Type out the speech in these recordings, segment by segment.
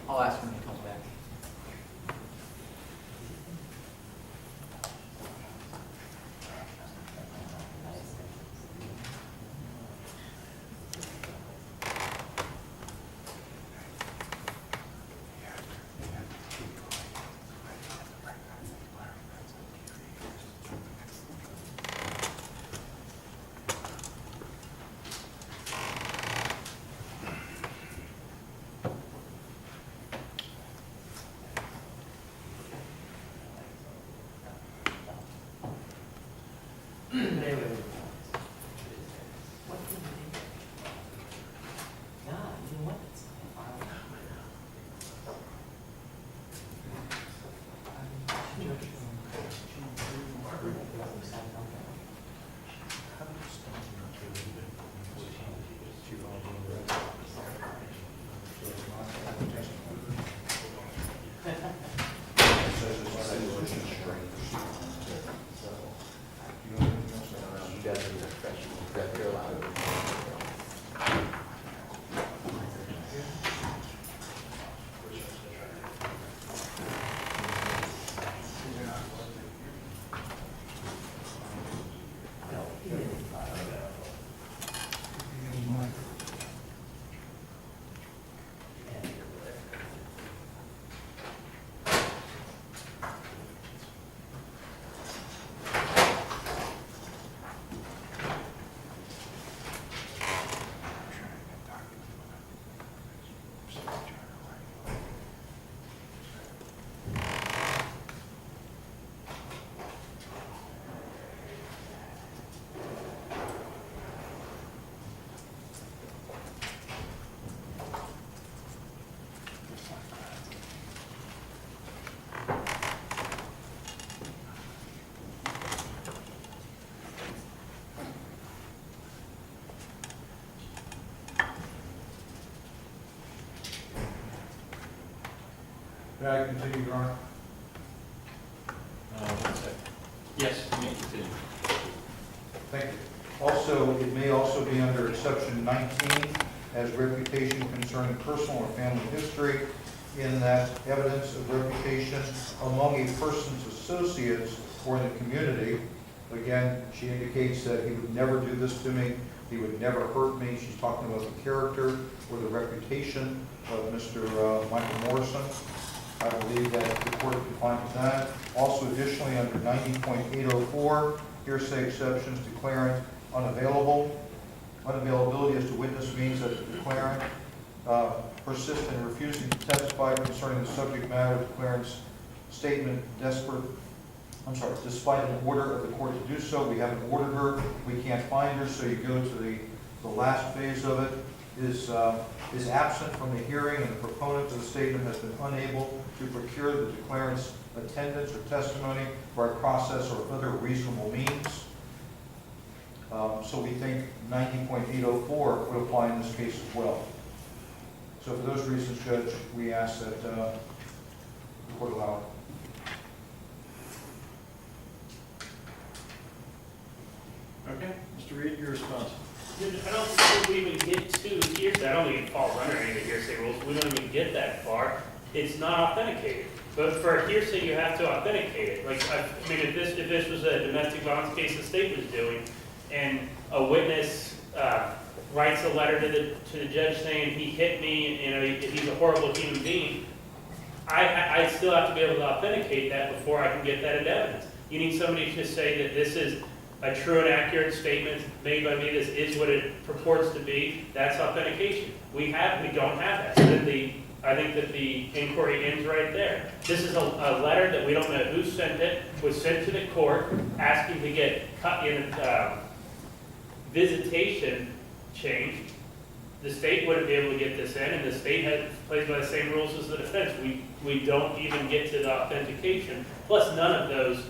I'll ask him when he comes back. May I continue, Your Honor? One second. Yes, you may continue. Thank you. Also, it may also be under exception 19 as reputation concerning personal or family history, in that evidence of reputation among a person's associates or in the community. Again, she indicates that he would never do this to me, he would never hurt me. She's talking about the character or the reputation of Mr. Michael Morrison. I believe that the court can find that. Also, additionally, under 90.804, hearsay exceptions, declarant unavailable. Unavailability as to witness means that the declarant persists in refusing to testify concerning the subject matter of the declarant's statement despite an order of the court to do so. We haven't ordered her, we can't find her, so you go to the last phase of it. Is absent from the hearing and the proponent of the statement has been unable to procure the declarant's attendance or testimony by process or other reasonable means. So we think 90.804 would apply in this case as well. So for those reasons, Judge, we ask that the court allow it. Okay, Mr. Reed, your response. I don't think we even get to hearsay. I don't think it falls under any of the hearsay rules. We don't even get that far. It's not authenticated. But for hearsay, you have to authenticate it. Like, I mean, if this was a domestic violence case the state was doing, and a witness writes a letter to the judge saying he hit me, you know, he's a horrible human being, I still have to be able to authenticate that before I can get that into evidence. You need somebody to say that this is a true and accurate statement made by me, this is what it purports to be. That's authentication. We don't have that. So then I think that the inquiry ends right there. This is a letter that we don't know who sent it, was sent to the court asking to get visitation changed. The state wouldn't be able to get this in, and the state plays by the same rules as the defense. We don't even get to the authentication. Plus, none of those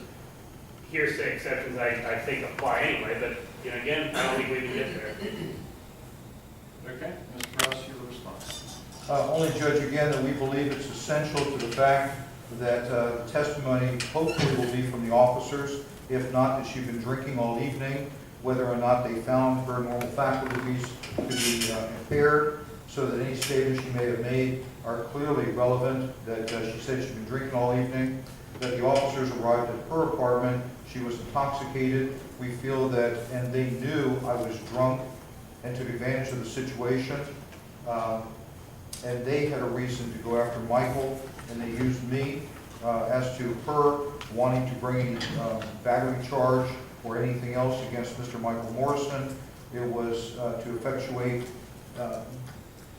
hearsay exceptions I think apply anyway, but you know, again, I don't think we can get there. Okay, Mr. Ross, your response. Only, Judge, again, that we believe it's essential to the fact that testimony hopefully will be from the officers. If not, that she'd been drinking all evening, whether or not they found her normal faculties to be impaired. so that any statements she may have made are clearly relevant, that she said she'd been drinking all evening, that the officers arrived at her apartment, she was intoxicated. We feel that, and they knew I was drunk and took advantage of the situation. And they had a reason to go after Michael, and they used me. As to her wanting to bring any battery charge or anything else against Mr. Michael Morrison, it was to effectuate,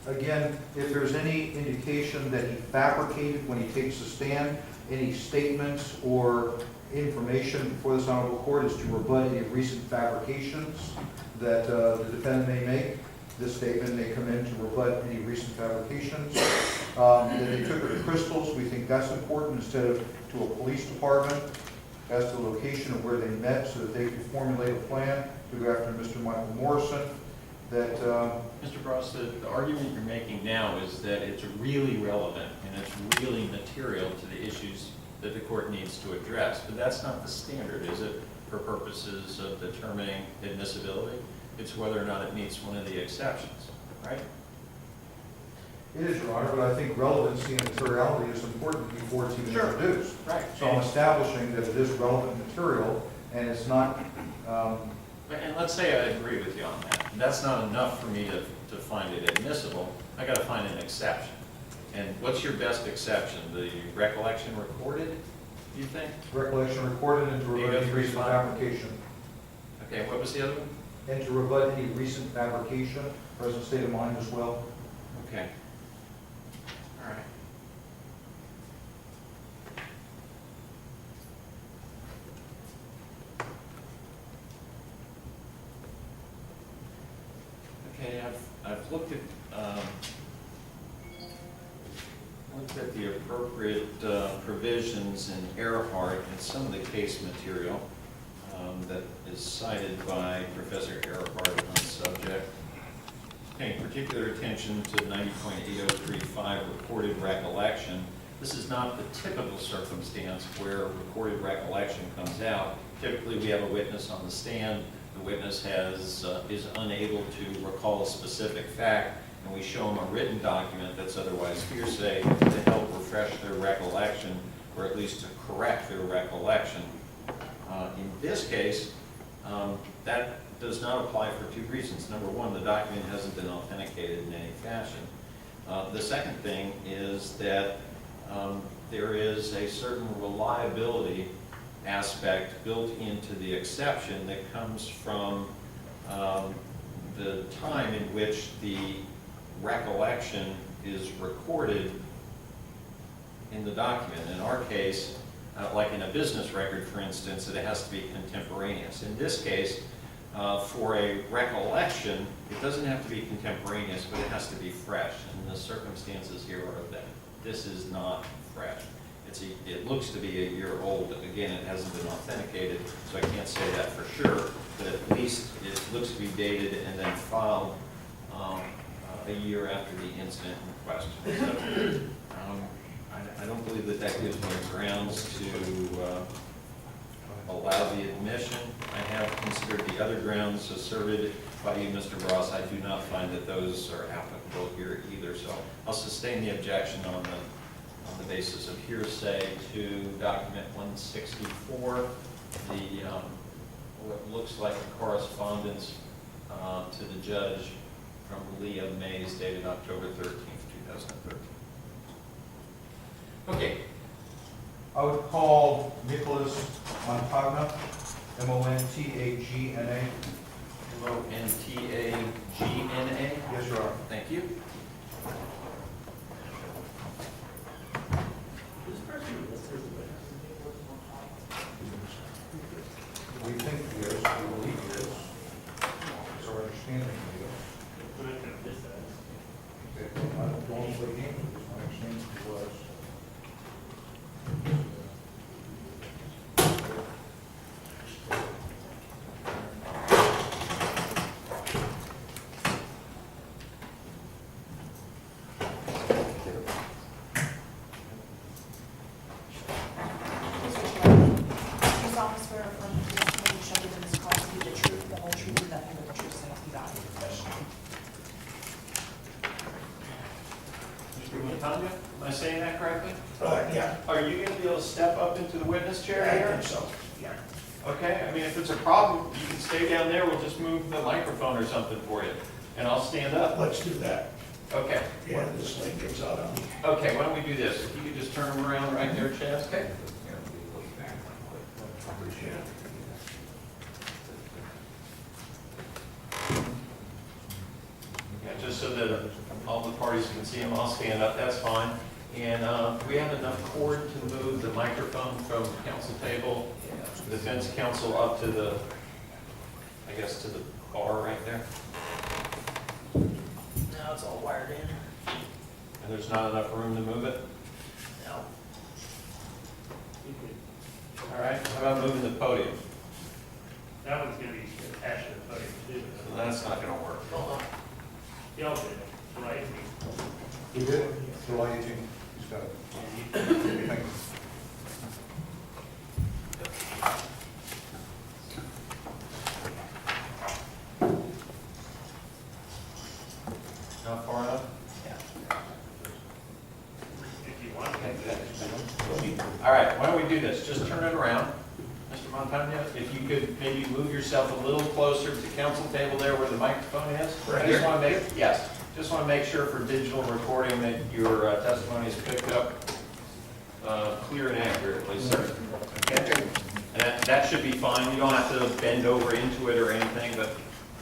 again, if there's any indication that he fabricated when he takes the stand, any statements or information before this honorable court is to rebut any recent fabrications that the defendant may make. This statement may come in to rebut any recent fabrications. That they took her to Crystal's, we think that's important, instead of to a police department, as to the location of where they met, so that they could formulate a plan to go after Mr. Michael Morrison. That Mr. Bross, the argument you're making now is that it's really relevant and it's really material to the issues that the court needs to address. But that's not the standard, is it, for purposes of determining admissibility? It's whether or not it meets one of the exceptions, right? it is, Your Honor, but I think relevancy and materiality is important before it's even Sure. introduced. Right. So I'm establishing that it is relevant material, and it's not, And let's say I agree with you on that. That's not enough for me to find it admissible. I gotta find an exception. And what's your best exception? The recollection recorded, you think? recollection recorded and to rebut any recent 803.5. fabrication. Okay, what was the other one? And to rebut any recent fabrication, present state of mind as well. Okay. All right. Okay, I've looked at the appropriate provisions in Earhart and some of the case material that is cited by Professor Earhart on the subject. Paying particular attention to 90.8035 recorded recollection. This is not the typical circumstance where recorded recollection comes out. Typically, we have a witness on the stand. The witness is unable to recall a specific fact, and we show them a written document that's otherwise hearsay to help refresh their recollection, or at least to correct their recollection. In this case, that does not apply for two reasons. Number one, the document hasn't been authenticated in any fashion. The second thing is that there is a certain reliability aspect built into the exception that comes from the time in which the recollection is recorded in the document. In our case, like in a business record, for instance, it has to be contemporaneous. In this case, for a recollection, it doesn't have to be contemporaneous, but it has to be fresh. And the circumstances here are that this is not fresh. It looks to be a year old. Again, it hasn't been authenticated, so I can't say that for sure, but at least it looks to be dated and then filed a year after the incident in question. So, I don't believe that that gives me grounds to allow the admission. I have considered the other grounds asserted by you, Mr. Ross. I do not find that those are applicable here either. So I'll sustain the objection on the basis of hearsay to document 164, what looks like a correspondence to the judge from Leah Mays dated October 13th, 2013. Okay. I would call Nicholas Montagna, M-O-N-T-A-G-N-A. M-O-N-T-A-G-N-A? Yes, Your Honor. Thank you. We think he is, we believe he is. It's our understanding he is. Okay, I don't know what he is, my understanding he was. Montagna? Am I saying that correctly? Yeah, Are you going to be able to step up into the witness chair I here? think so, yeah. Okay, I mean, if it's a problem, you can stay down there, we'll just move the microphone or something for you, and I'll stand up. Let's do that. Okay. Yeah, this thing gives out on me. Okay, why don't we do this? If you could just turn them around right there, Chaz. Okay. Yeah, just so that all the parties can see them, I'll stand up, that's fine. And we have enough cord to move the microphone from council table, defense counsel up to the, I guess, to the bar right there? Now it's all wired in. And there's not enough room to move it? No. All right, how about moving the podium? That one's gonna be attached to the podium too. So that's not gonna work. Hold on. Y'all did it, right? He did, July 18th, he's got it. Thank you. Not far enough? If you want. All right, why don't we do this? Just turn it around, Mr. Montagna. If you could maybe move yourself a little closer to the council table there where the microphone is. Right I just here? want to make, yes, just want to make sure for digital recording that your testimony is picked up clear and accurately, sir. Okay? And that should be fine. You don't have to bend over into it or anything, but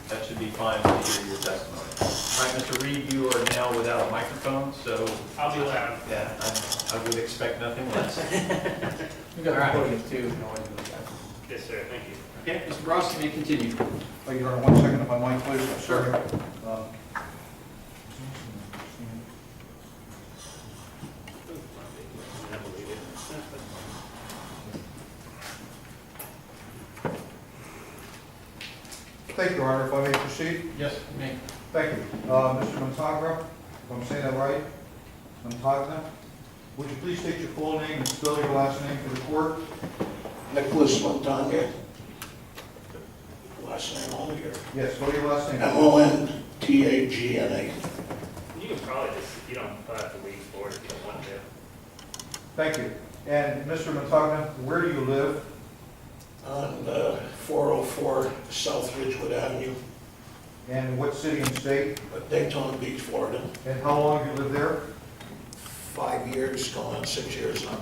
that should be fine to hear your testimony. All right, Mr. Reed, you are now without a microphone, so I'll be loud. yeah, I would expect nothing less. You got All right. the podium too. Yes, sir, thank you. Okay, Mr. Ross, you may continue. Thank you, Your Honor. 1 second if I might, please. I'm Sure. sorry. I believe it. Thank you, Your Honor. If I may proceed? Yes, you may. Thank you. Mr. Montagna, if I'm saying that right? Montagna? Would you please state your full name and spell your last name for the court? Nicholas Montagna. Last name only here. Yes, spell your last name. Montagna. You can probably just, you don't have to leave for it if you don't want to. Thank you. And Mr. Montagna, where do you live? On 404 South Ridgewood Avenue, And what city and state? Daytona Beach, Florida. And how long have you lived there? 5 years, going on 6 years now.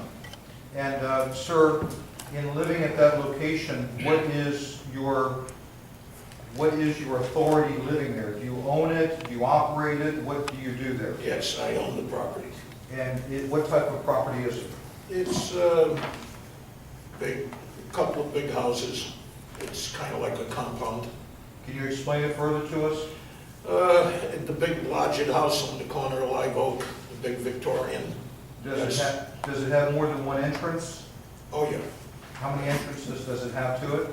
And, sir, in living at that location, what is your authority living there? Do you own it? Do you operate it? What do you do there? Yes, I own the property. And what type of property is it? It's big, a couple of big houses. It's kind of like a compound. Can you explain it further to us? The big lodging house on the corner of Live Oak, the big Victorian. Does it have more than one entrance? Oh, yeah, How many entrances does it have to it?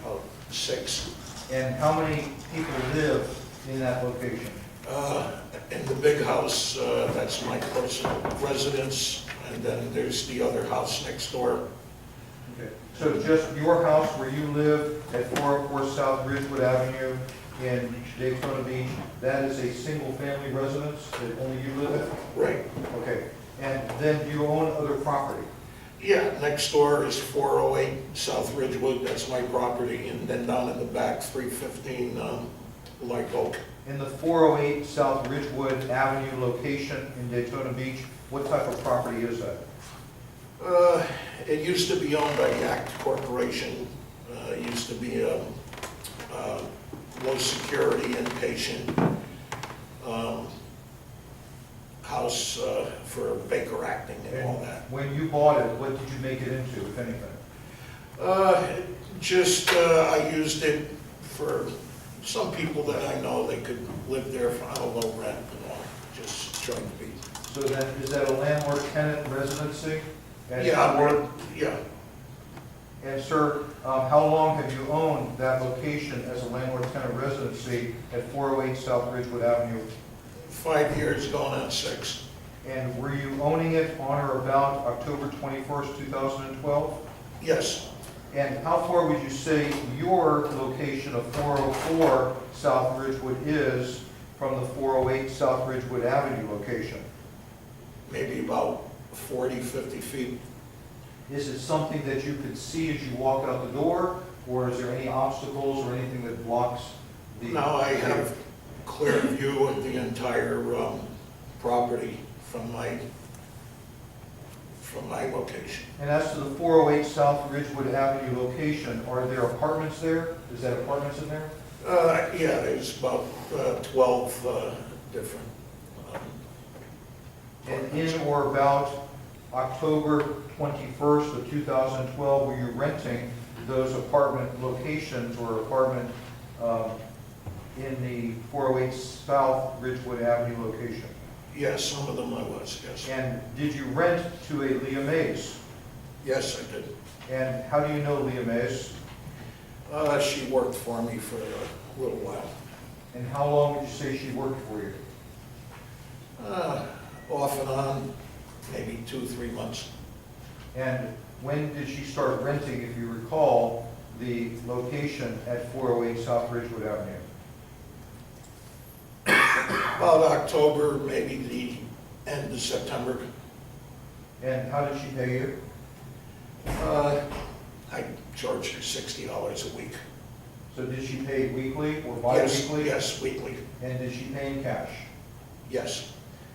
about 6. And how many people live in that location? In the big house, that's my personal residence, and then there's the other house next door. Okay. So just your house where you live at 404 South Ridgewood Avenue in Daytona Beach, that is a single-family residence that only you live in? Right. Okay. And then you own other property? Yeah, next door is 408 South Ridgewood, that's my property, and then down in the back, 315 Live Oak. In the 408 South Ridgewood Avenue location in Daytona Beach, what type of property is that? It used to be owned by Yacht Corporation. It used to be a low security inpatient house for Baker acting and all that. When you bought it, what did you make it into, if anything? I used it for some people that I know, they could live there for a low rent and all, just trying to be. So then, is that a landlord-tenant residency? And Yeah. And sir, how long have you owned that location as a landlord-tenant residency at 408 South Ridgewood Avenue? 5 years, going on 6. And were you owning it on or about October 21st, 2012? Yes, And how far would you say your location of 404 South Ridgewood is from the 408 South Ridgewood Avenue location? about 40, 50 feet. Is it something that you could see as you walk out the door, or is there any obstacles or anything that blocks the? Now I have clear view of the entire property from my location. And as to the 408 South Ridgewood Avenue location, are there apartments there? Is that apartments in there? Yeah, there's about 12 different. And in or about October 21st of 2012, were you renting those apartment locations or apartment in the 408 South Ridgewood Avenue location? Yes, some of them I was, yes. And did you rent to a Leah Mays? Yes, I did. And how do you know Leah Mays? She worked for me for a little while. And how long would you say she worked for you? Off and on, maybe 2-3 months. And when did she start renting, if you recall, the location at 408 South Ridgewood Avenue? About October, maybe the end of September. And how did she pay you? I charged her $60 a week. So did she pay weekly or Yes, bi-weekly? yes, weekly, And did she pay in cash? yes.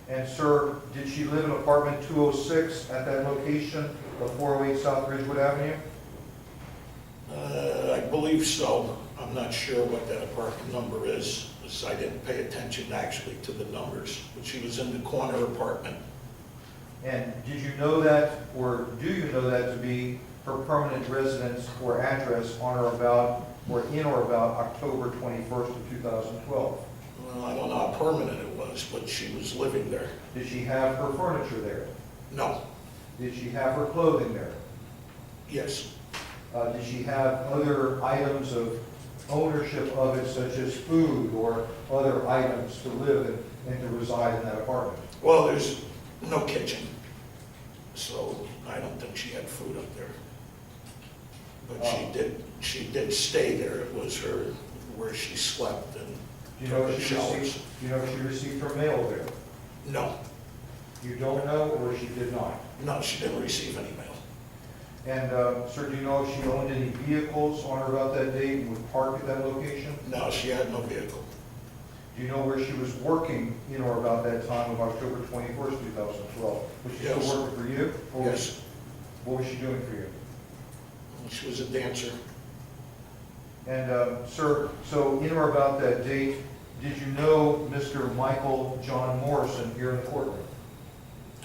And sir, did she live in apartment 206 at that location of 408 South Ridgewood Avenue? I believe so. I'm not sure what that apartment number is, because I didn't pay attention actually to the numbers. But she was in the corner apartment. And did you know that, or do you know that to be her permanent residence or address on or about, or in or about October 21st of 2012? Well, I don't know how permanent it was, but she was living there. Did she have her furniture there? No, Did she have her clothing there? yes, Did she have other items of ownership of it, such as food or other items to live and to reside in that apartment? well, there's no kitchen, so I don't think she had food up there. But she did stay there. It was where she slept and Do you know took if her she showers. received, do you know if she received her mail there? No, You don't know, or she did not? no, she didn't receive any mail. And, sir, do you know if she owned any vehicles on or about that date and would park at that location? No, she had no vehicle. Do you know where she was working in or about that time of October 21st, 2012? Was she Yes. still working for you? Or was- Yes, What was she doing for you? she was a dancer. And, sir, so in or about that date, did you know Mr. Michael John Morrison here in the courtroom?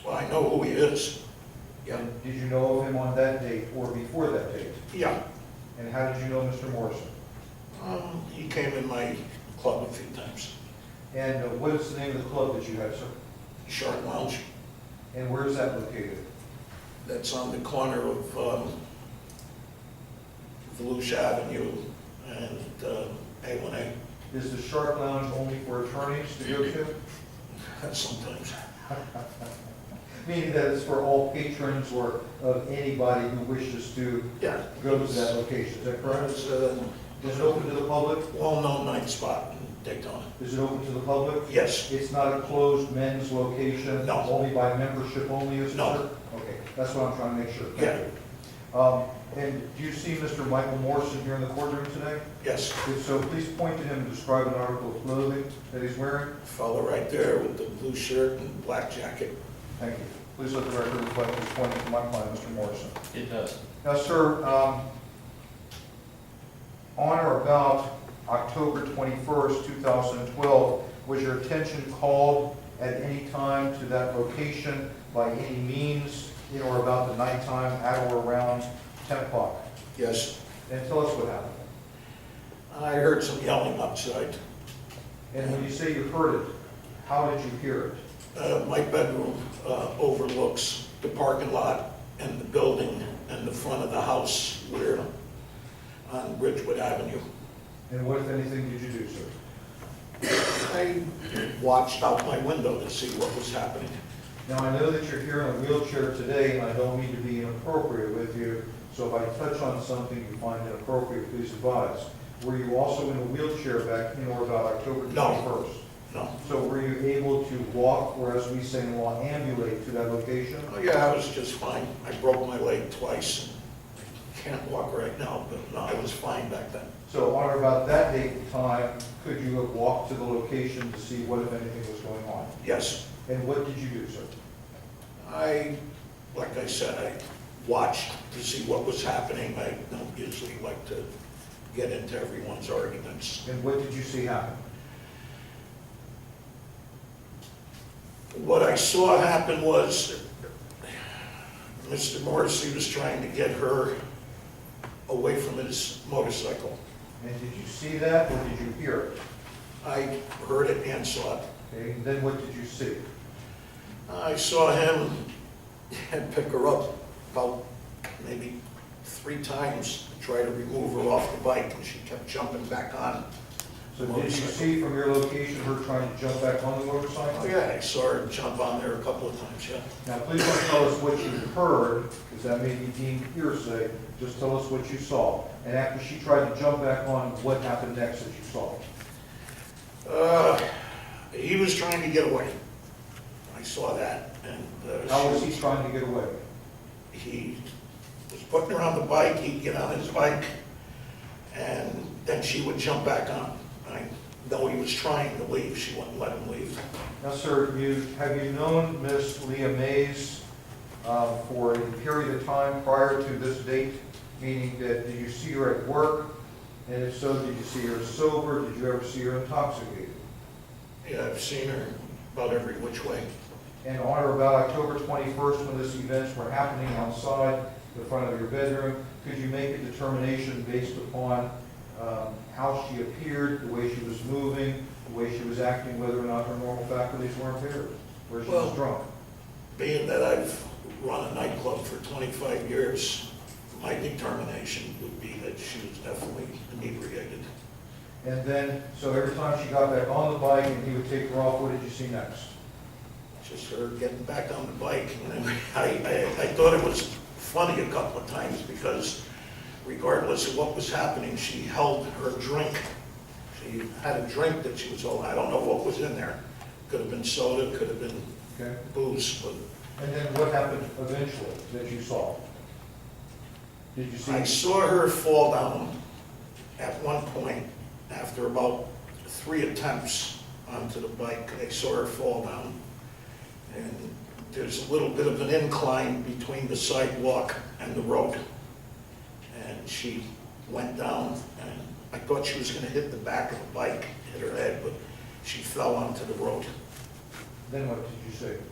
Well, I know who he is. Yeah, And did you know of him on that date or before that date? yeah. And how did you know Mr. Morrison? He came in my club a few times. And what is the name of the club that you had, sir? Shark Lounge. And where is that located? That's on the corner of Volusia Avenue and A1A. Is the Shark Lounge only for attorneys to go to? Sometimes. Meaning that it's for all patrons or of anybody who wishes to Yeah. go to that location, is that correct? It's Is it open to the public? a well-known night spot in Daytona. Is it open to the public? Yes, It's not a closed men's location? No. Only by membership only, is it, No. sir? Okay, that's what I'm trying to make sure. Thank Yeah. you. And do you see Mr. Michael Morrison here in the courtroom today? yes. If so, please point to him and describe an article of clothing that he's wearing. Fellow right there with the blue shirt and black jacket. Thank you. Please let the record reflect he's pointing to my client, Mr. Morrison. It does. Now, sir, on or about October 21st, 2012, was your attention called at any time to that location by any means in or about the nighttime at or around 10 o'clock? Yes. And tell us what happened. I heard some yelling outside. And when you say you heard it, how did you hear it? My bedroom overlooks the parking lot and the building and the front of the house where on Ridgewood Avenue. And what, if anything, did you do, sir? I watched out my window to see what was happening. Now, I know that you're here in a wheelchair today, and I don't mean to be inappropriate with you, so if I touch on something you find inappropriate, please advise. Were you also in a wheelchair back in or about October 21st? No. So were you able to walk, or as we say in law, ambulate to that location? Oh, yeah, I was just fine. I broke my leg twice, and I can't walk right now, but no, I was fine back then. So on or about that date and time, could you have walked to the location to see what, if anything, was going on? Yes, And what did you do, sir? like I said, I watched to see what was happening. I don't usually like to get into everyone's arguments. And what did you see happen? What I saw happen was Mr. Morrison was trying to get her away from his motorcycle. And did you see that, or did you hear it? I heard it and saw it. Okay, and then what did you see? I saw him pick her up about maybe 3 times to try to remove her off the bike, and she kept jumping back on. So did you see from your location her trying to jump back on the motorcycle? Oh, yeah, I saw her jump on there a couple of times, yeah. Now, please don't tell us what you heard, because that may be deemed hearsay. Just tell us what you saw. And after she tried to jump back on, what happened next that you saw? He was trying to get away. I saw that, and How was he trying to get away? he was putting her on the bike, he'd get on his bike, and then she would jump back on. I know he was trying to leave, she wouldn't let him leave. Now, sir, have you known Miss Leah Mays for a period of time prior to this date? Meaning that, did you see her at work? And if so, did you see her sober? Did you ever see her intoxicated? Yeah, I've seen her about every which way. And on or about October 21st, when these events were happening outside the front of your bedroom, could you make a determination based upon how she appeared, the way she was moving, the way she was acting, whether or not her normal faculties were impaired, where she was Well- drunk? Being that I've run a nightclub for 25 years, my determination would be that she was definitely inebriated. And then, so every time she got back on the bike and he would take her off, what did you see next? Just her getting back on the bike. And then I thought it was funny a couple of times because regardless of what was happening, she held her drink. She had a drink that she was holding. I don't know what was in there. Could have been soda, could have been Okay. booze, but And then what happened eventually that you saw? Did you see? I saw her fall down at one point after about 3 attempts onto the bike. I saw her fall down. And there's a little bit of an incline between the sidewalk and the road. And she went down, and I thought she was gonna hit the back of the bike, hit her head, but she fell onto the road. Then what did you see?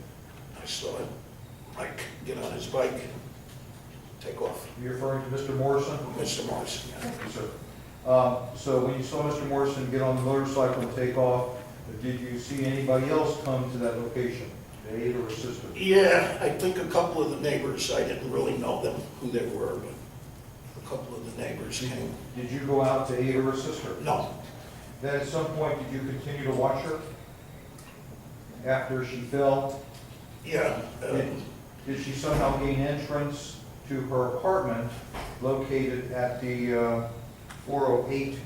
I saw it, Mike get on his bike and take off. You're referring to Mr. Morrison? Mr. Morrison, yeah. Thank you, sir. So when you saw Mr. Morrison get on the motorcycle and take off, did you see anybody else come to that location, to aid or assist her? Yeah, I think a couple of the neighbors, I didn't really know them, who they were, but a couple of the neighbors came. Did you go out to aid or assist her? No, Then at some point, did you continue to watch her? After she fell, yeah, did she somehow gain entrance to her apartment located at the 408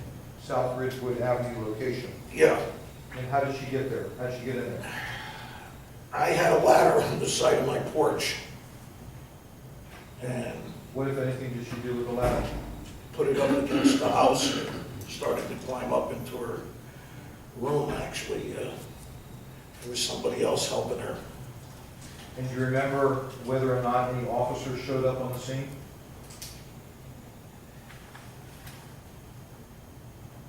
South Ridgewood Avenue location? yeah. And how did she get there? How did she get in there? I had a ladder on the side of my porch and What, if anything, did she do with the ladder? put it up against the house and started to climb up into her room, actually. There was somebody else helping her. And do you remember whether or not any officers showed up on the scene?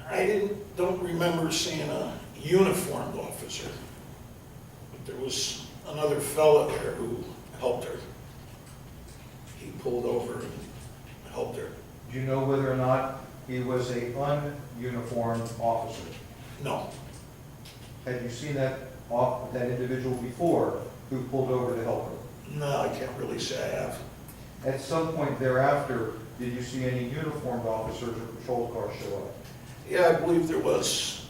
I don't remember seeing a uniformed officer, but there was another fella there who helped her. He pulled over and helped her. Do you know whether or not he was a ununiformed officer? No, Had you seen that individual before who pulled over to help her? no, I can't really say I have. At some point thereafter, did you see any uniformed officers or patrol cars show up? Yeah, I believe there was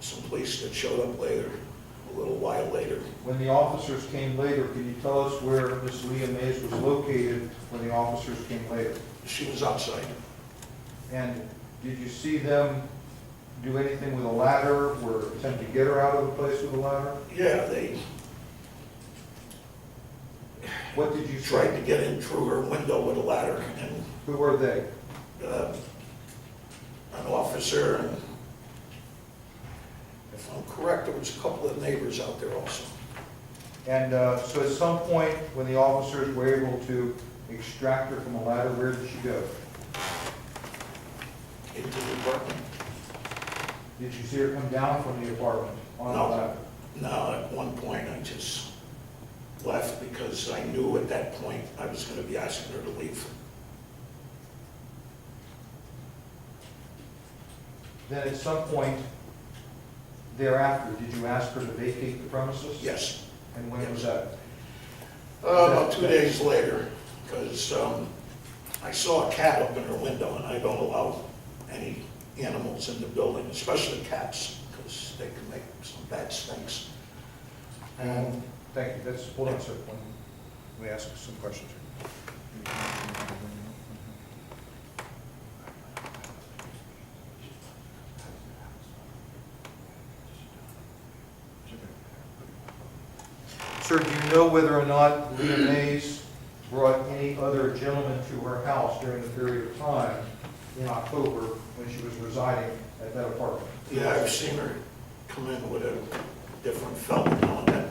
some police that showed up later, a little while later. When the officers came later, can you tell us where Miss Leah Mays was located when the officers came later? She was outside. And did you see them do anything with a ladder or attempt to get her out of the place with a ladder? Yeah, they What did you tried say? to get in through her window with a ladder, and Who were they? an officer, and if I'm correct, there was a couple of neighbors out there also. And so at some point, when the officers were able to extract her from a ladder, where did she go? Into the apartment. Did you see her come down from the apartment on No. a ladder? No, at one point I just left because I knew at that point I was going to be asking her to leave. Then at some point thereafter, did you ask her to vacate the premises? Yes. And when was that? About 2 days later, because I saw a cat up in her window, and I don't allow any animals in the building, especially cats, because they can make some bad stinks. And, thank you, that's, hold on, sir, let me ask some questions. Sir, do you know whether or not Leah Mays brought any other gentlemen to her house during the period of time in October when she was residing at that apartment? Yeah, I've seen her come in with a different fella now and then.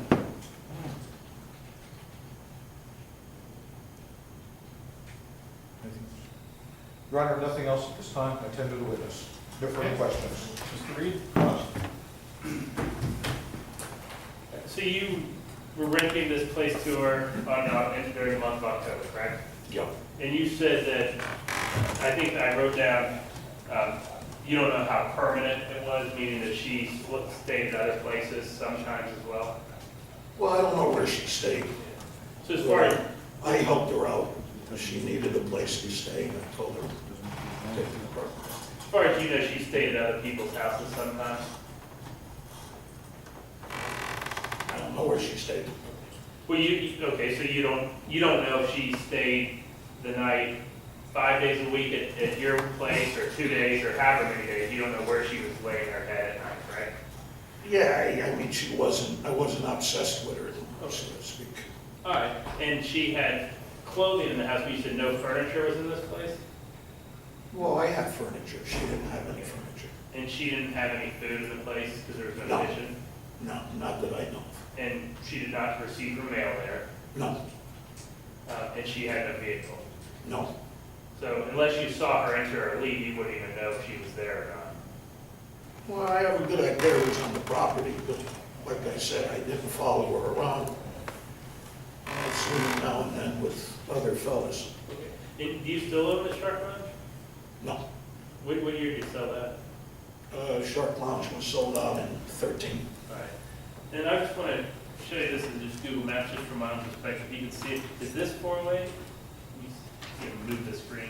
Your Honor, nothing else at this time. I tend to the witness. No further questions. Mr. Reed? So you were renting this place to her during the month of October, correct? Yep. And you said that, I think I wrote down, you don't know how permanent it was, meaning that she stayed at other places sometimes as well? Well, I don't know where she stayed. So as far as, I helped her out. She needed a place to stay, and I told her to take the apartment. as far as you know, she stayed at other people's houses sometimes? I don't know where she stayed. Well, okay, so you don't know if she stayed the night 5 days a week at your place, or 2 days, or however many days, you don't know where she was laying her head at night, right? Yeah, I mean, I wasn't obsessed with her, so to speak. All right, and she had clothing in the house, but you said no furniture was in this place? Well, I had furniture. She didn't have any furniture. And she didn't have any food in the place because there was no No. kitchen? No, not that I know of. And she did not receive her mail there, No, and she had no vehicle. no. So unless you saw her enter or leave, you wouldn't even know if she was there or not. Well, I have a good idea who's on the property, but like I said, I didn't follow her around. I see her now and then with other fellas. And do you still live in the Shark Lounge? No. What year did you sell that? Shark Lounge was sold out in 13. All right. And I just want to show you this in just Google Maps, just from my own perspective. You can see it. Is this four-way? You can move the screen.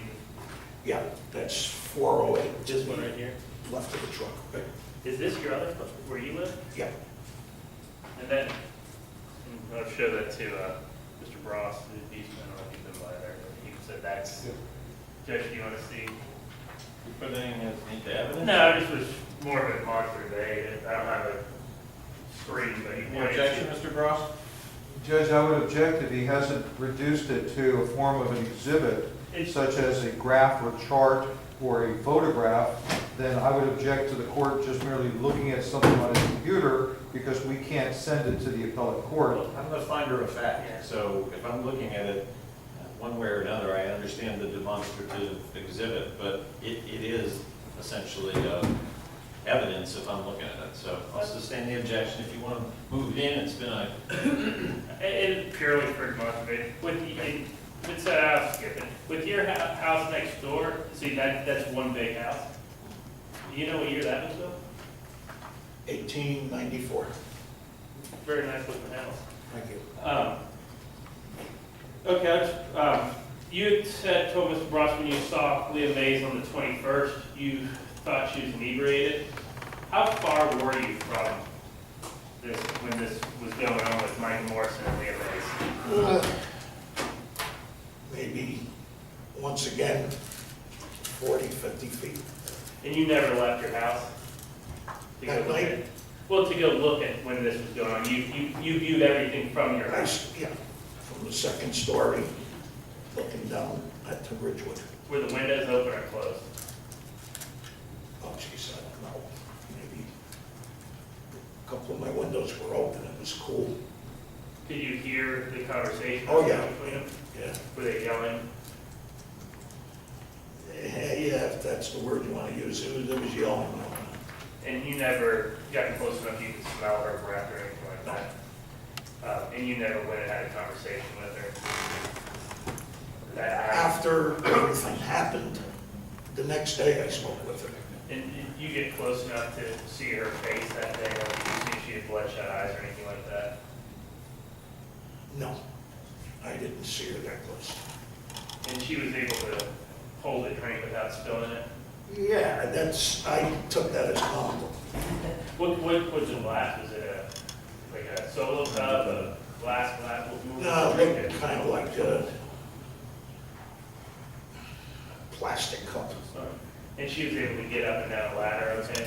Yeah, that's 408. This one right here. Left of the truck, right? Is this your other, where you live? Yeah. And then, and I'll show that to Mr. Bross, he's been, I don't know if he's been by there, but he said that's, Judge, do you want to see? You put anything into evidence? No, this was more of a marker today, I don't have a screen, but you Any want objection, to. Mr. Gross? Judge, I would object if he hasn't reduced it to a form of an exhibit, such as a graph or chart or a photograph, then I would object to the court just merely looking at something on a computer because we can't send it to the appellate court. I'm the finder of fact, so if I'm looking at it one way or another, I understand the demonstrative exhibit, but it is essentially evidence if I'm looking at it. So I'll sustain the objection. If you want to move it in, it's been a... It purely for demonstrative. I'll skip it. With your house next door, see, that's one big house. Do you know what year that was built? 1894. Very nice looking house. Thank you. Okay, you had said, told Mr. Bross, when you saw Leah Mays on the 21st, you thought she was inebriated. How far were you from this, when this was going on with Michael Morrison and Leah Mays? Maybe, once again, 40, 50 feet. And you never left your house? To go At look night? at, well, to go look at when this was going on, you viewed everything from your house, Yeah, from the second story, looking down at the Ridgewood. were the windows open or closed? Oh, geez, I don't know, maybe a couple of my windows were open, it was cool. Did you hear the conversation? Oh, yeah. Between them? Yeah, Were they yelling? yeah, if that's the word you want to use, it was yelling. And you never got close enough you could smell her breath or anything like that? And you never went and had a conversation with her? That night? After everything happened, the next day I spoke with her. And did you get close enough to see her face that day? Or did you see if she had bloodshot eyes or anything like that? No, I didn't see her that close. And she was able to hold a drink without spilling it? Yeah, I took that as compliment. What was the glass? Was it like a solo cup, a glass? What was No, the it drink looked kind of like a plastic cup. in? And she was able to get up and down a ladder, okay?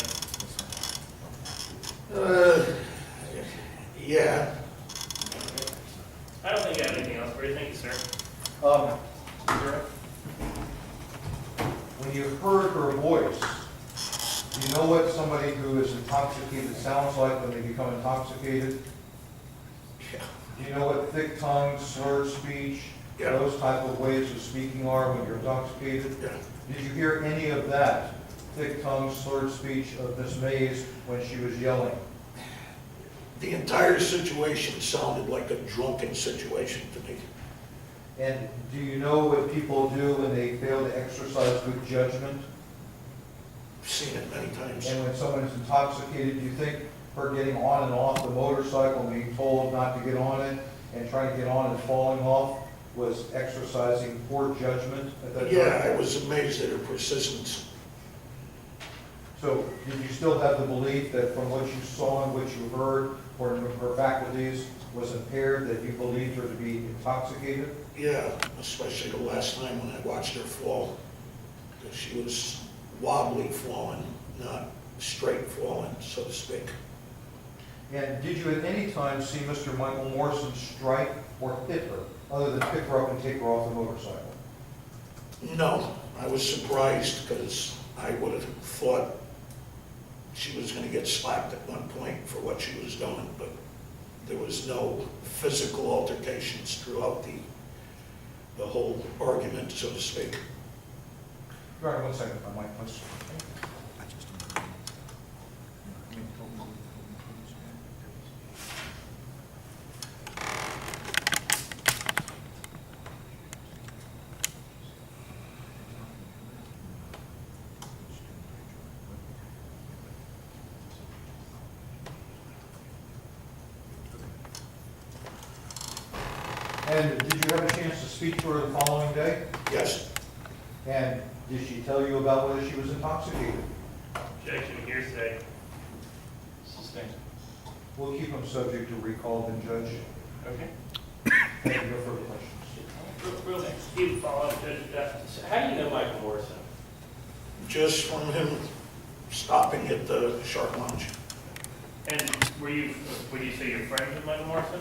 Yeah, I don't think I have anything else for you. Thank you, sir. When you heard her voice, do you know what somebody who is intoxicated sounds like when they become intoxicated? yeah, Do you know what thick tongue, slurred speech, Yeah. those type of ways of speaking are when you're intoxicated? yeah. Did you hear any of that thick tongue, slurred speech of Miss Mays when she was yelling? The entire situation sounded like a drunken situation to me. And do you know what people do when they fail to exercise good judgment? I've seen it many times. And when someone is intoxicated, do you think her getting on and off the motorcycle, and being told not to get on it, and trying to get on and falling off, was exercising poor judgment at that time? Yeah, I was amazed at her persistence. So did you still have the belief that from what you saw and what you heard, her faculties was impaired, that you believed her to be intoxicated? Yeah, especially the last time when I watched her fall. Because she was wobbly falling, not straight falling, so to speak. And did you at any time see Mr. Michael Morrison strike or hit her, other than pick her up and take her off the motorcycle? No, I was surprised because I would have thought she was going to get slapped at one point for what she was doing, but there was no physical altercations throughout the whole argument, so to speak. Your Honor, 1 second, my mic, please. And did you have a chance to speak to her the following day? Yes, And did she tell you about whether she was intoxicated? Objection, hearsay. Sustained. We'll keep them subject to recall, then, Judge. Okay. Thank you. No further questions. Real few follow-up, Judge. How do you know Michael Morrison? just from him stopping at the Shark Lounge. And would you say you're friends with Michael Morrison?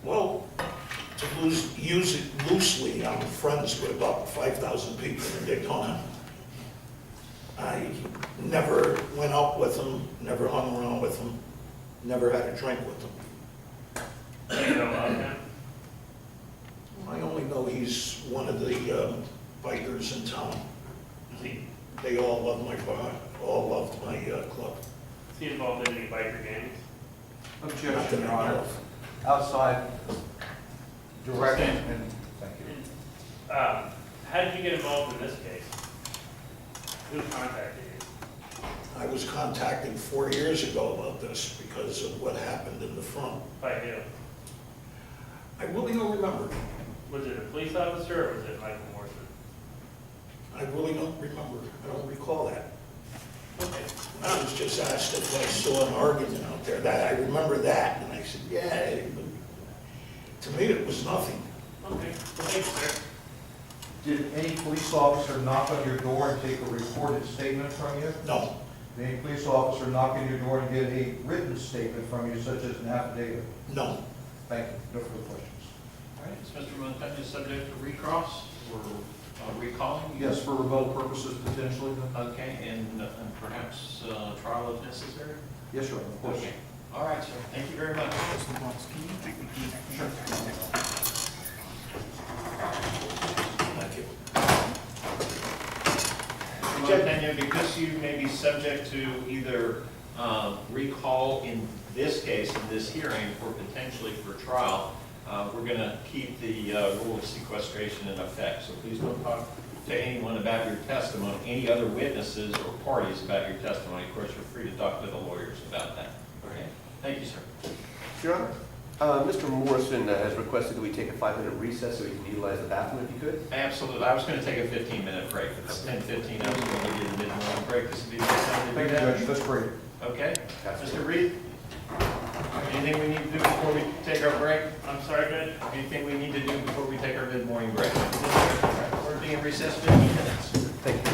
Well, to use it loosely, I'm friends with about 5,000 people in Daytona. I never went out with them, never hung around with them, never had a drink with them. Do you know about him? I only know he's one of the bikers in town. Is he, They all love my bar, all loved my club. is he involved in any biker gangs? Not that Objection, Your I know Honor. of. Outside direction, and thank you. And, how did you get involved in this case? Who contacted you? I was contacted 4 years ago about this because of what happened in the front. By who? I really don't remember. Was it a police officer or was it Michael Morrison? I really don't remember. I don't recall that. Okay. I was just asked if I saw an argument out there. That I remember that, and I said, yeah. To me, it was nothing. Okay, well, thanks, sir. Did any police officer knock on your door and take a recorded statement from you? No, Did any police officer knock on your door and get a written statement from you, such as an affidavit? no, Thank you. No further questions. All right, is Mr. Montagna subject to recross or recalling? Yes, for rebuttal purposes potentially. Okay, and perhaps trial if necessary? Yes, sir, of course. Okay. All right, sir. Thank you very much. thank you. Mr. Montagna, because you may be subject to either recall in this case, in this hearing, or potentially for trial, we're going to keep the rule of sequestration in effect. So please don't talk to anyone about your testimony, any other witnesses or parties about your testimony. Of course, you're free to talk to the lawyers about that. Okay. Thank you, sir. Your Honor, Mr. Morrison has requested that we take a 5-minute recess so he can utilize the bathroom if he could. Absolutely. I was going to take a 15-minute break. If it's 10:15, I was going to give a mid-morning break. This would be the time to do Thank you, that. Judge. That's great. Okay. That's Mr. Reed? Anything we need to do before we take our break? I'm sorry, Judge? Anything we need to do before we take our mid-morning break? We're being recessed 15 minutes. Thank you.